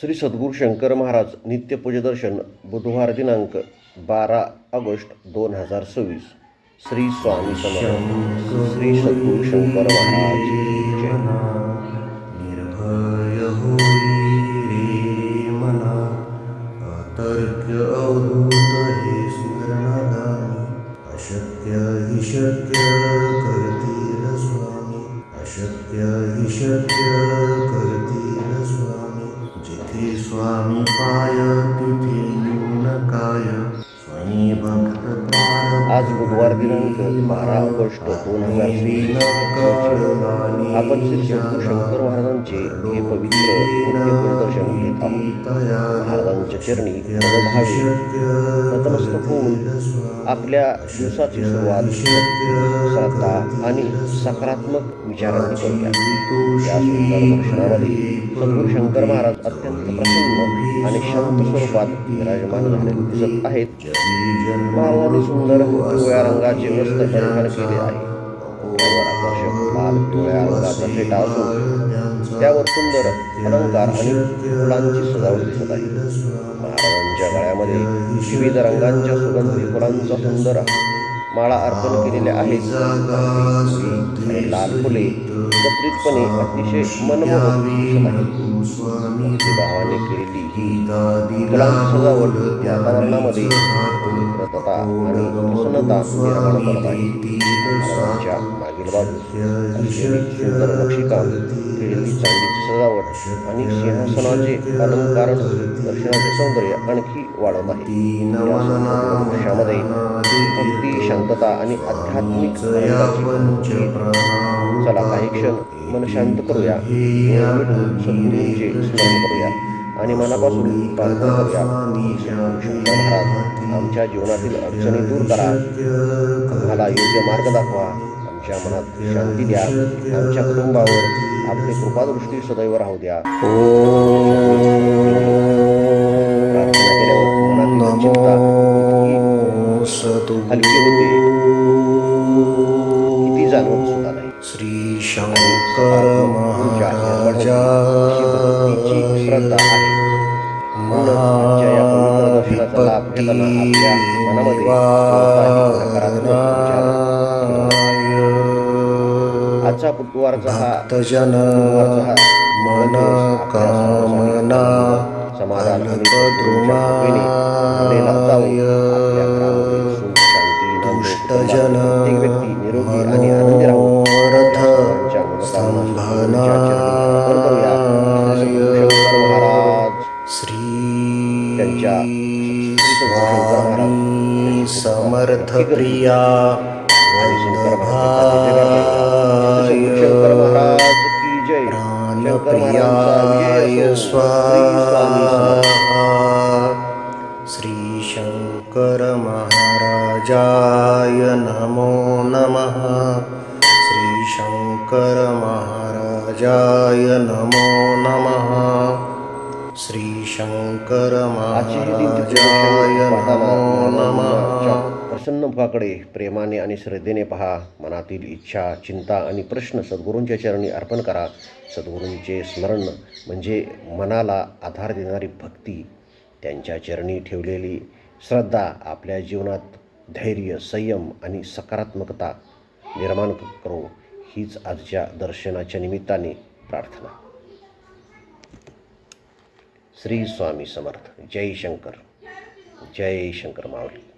श्री सद्गुरू शंकर महाराज नित्यपूजदर्शन बुधवार दिनांक 12 ऑगस्ट 2026. श्री स्वामी समर्थ. श्री सद्गुरू शंकर महाराज जय. निर्भय होई रे मना, अतर्क्य अवधूत हे स्मरणगामी. अशक्य हि शक्य करतील स्वामी, अशक्य हि शक्य करतील स्वामी. जिथे स्वामी पाय तिथे न्यून काय, स्वामी भक्त प्राण. आज बुधवार दिनांक 12 ऑगस्ट 2026. आपण श्री सद्गुरू शंकर महाराजांचे हे पवित्र नित्यपूजदर्शन घेत आहोत. महाराजांच्या चरणी भावे नतमस्तक होऊन आपल्या दिवसाची सुरुवात श्रद्धा आणि सकारात्मक विचारांनी करूया. या सुंदर दर्शनामध्ये सद्गुरू शंकर महाराज अत्यंत प्रसन्न आणि शांत स्वरूपात विराजमान झालेले दिसत आहेत. महाराजांनी सुंदर पिवळ्या रंगाचे वस्त्र परिधान केले आहे. त्यावर आकर्षक लाल पिवळ्या रंगाचा फेटा असून त्यावर सुंदर अलंकार आणि फुलांची सजावट दिसत आहे. महाराजांच्या गळ्यामध्ये विविध रंगांच्या सुगंधी फुलांचा सुंदर माळा अर्पण केलेल्या आहेत. आणि लाल फुले एकत्रितपणे अतिशय मनमोहक दिसत आहेत. भक्तिभावाने केलेली ही फुलांची सजावट वातावरणामध्ये पवित्रता आणि प्रसन्नता निर्माण करत आहे. महाराजांच्या मागील बाजूस सुंदर नक्षीकाम केलेली चांदीची सजावट आणि सिंहासनाचे अलंकारण दर्शनाचे सौंदर्य आणखी वाढवत आहे. दृश्यामध्ये भक्ती, शांतता आणि आध्यात्मिक आनंदाची. चला काही क्षण मन शांत करूया, सद्गुरूंचे स्मरण करूया आणि मनापासून प्रार्थना करूया. शंकर महाराज, आमच्या जीवनातील अडचणी दूर करा, आम्हाला योग्य मार्ग दाखवा, आमच्या मनात शांती द्या, आमच्या कुटुंबावर आपली कृपादृष्टी सदैव राहू द्या. प्रार्थना केल्यावर मनातील चिंता हलकी होते, किती जाणवत सुद्धा नाही. श्री शंकर महाराजा श्रद्धा आहे. आजच्या या पवित्र दर्शनाचा लाभ घेताना आपल्या मनामध्ये आजचा बुधवारचा हा मनोकामना समाधान दुष्टजन व्यक्ती निरोगी आणि आनंदी राहून श्री त्यांच्या स्वामी समर्थ प्रिया शंकर महाराज की जय. प्राणप्रियाय स्वाहा. श्री शंकर महाराजाय नमो नमः. श्री शंकर महाराजाय नमो नमः. श्री शंकर महाराजाय नमो नमः. प्रसन्न मुखाकडे प्रेमाने आणि श्रद्धेने पहा. मनातील इच्छा, चिंता आणि प्रश्न सद्गुरूंच्या चरणी अर्पण करा. सद्गुरूंचे स्मरण म्हणजे मनाला आधार देणारी भक्ती. त्यांच्या चरणी ठेवलेली श्रद्धा आपल्या जीवनात धैर्य, संयम आणि सकारात्मकता निर्माण करो. हीच आजच्या दर्शनाच्या निमित्ताने प्रार्थना. श्री स्वामी समर्थ. जय शंकर. जय शंकर माऊली.